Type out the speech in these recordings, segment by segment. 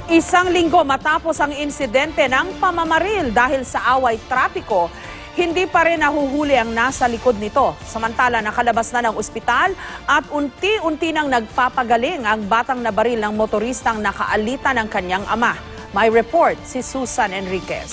Isang linggo matapos ang insidente ng pamamaril dahil sa away trapiko, hindi pa rin nahuhuli ang nasa likod nito. Samantala, nakalabas na ng ospital at unti-unti nang nagpapagaling ang batang nabaril ng motoristang nakaalitan ng kanyang ama. May report si Susan Enriquez.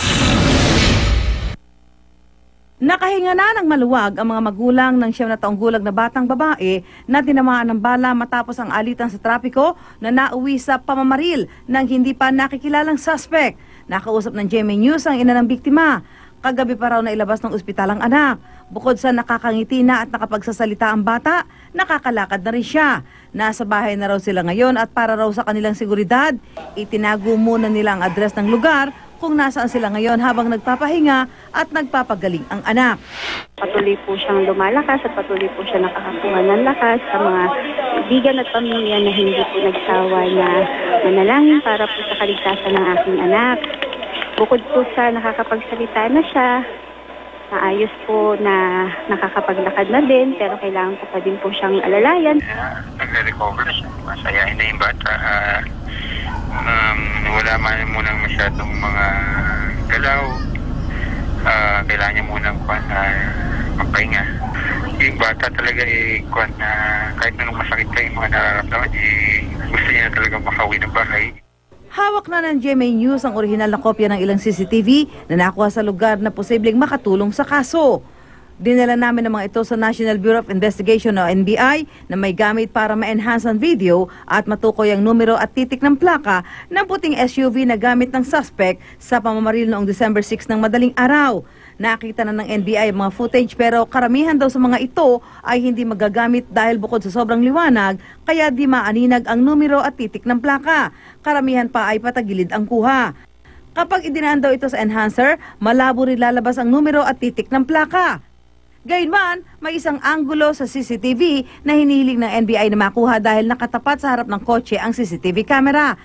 Nakahinga na ng maluwag ang mga magulang ng 9 na taong gulang na batang babae na tinamaan ng bala matapos ang alitan sa trapiko na nauwi sa pamamaril ng hindi pa nakikilalang suspect. Nakausap ng GMA News ang ina ng biktima. Kagabi pa raw na ilabas ng ospital ang anak. Bukod sa nakakangiti na at nakapagsasalita ang bata, nakakalakad na rin siya. Nasa bahay na raw sila ngayon at para raw sa kanilang seguridad, itinago muna nila ang address ng lugar kung nasaan sila ngayon habang nagpapahinga at nagpapagaling ang anak. Patuloy po siyang lumalakas at patuloy po siya nakakakuha ng lakas sa mga kaibigan at pamilya na hindi po nagsawa na manalangin para po sa kaligtasan ng aking anak. Bukod po sa nakakapagsalita na siya, maayos po na nakakapaglakad na din, pero kailangan ko pa din po siyang alalayan. Nagre-recover na siya. Masayahin na yung bata. Wala man munang masyadong mga galaw. Kailangan niya munang magpahinga. Yung bata talaga kahit anong masakit ka yung mga nararamdaman, gusto niya talaga makauwi ng bahay. Hawak na ng GMA News ang orihinal na kopya ng ilang CCTV na nakuha sa lugar na posibleng makatulong sa kaso. Dinala namin ang mga ito sa National Bureau of Investigation o NBI na may gamit para ma-enhance ang video at matukoy ang numero at titik ng plaka ng puting SUV na gamit ng suspect sa pamamaril noong December 6 ng madaling araw. Nakita na ng NBI ang mga footage pero karamihan daw sa mga ito ay hindi magagamit dahil bukod sa sobrang liwanag kaya di maaninag ang numero at titik ng plaka. Karamihan pa ay patagilid ang kuha. Kapag idinaan daw ito sa enhancer, malabo rin lalabas ang numero at titik ng plaka. Gayunman, may isang anggulo sa CCTV na hinihiling ng NBI na makuha dahil nakatapat sa harap ng kotse ang CCTV camera.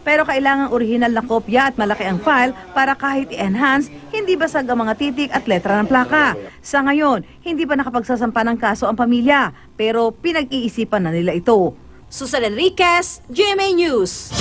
Pero kailangang orihinal na kopya at malaki ang file para kahit i-enhance, hindi basag ang mga titik at letra ng plaka. Sa ngayon, hindi pa nakapagsasampa ng kaso ang pamilya, pero pinag-iisipan na nila ito. Susan Enriquez, GMA News.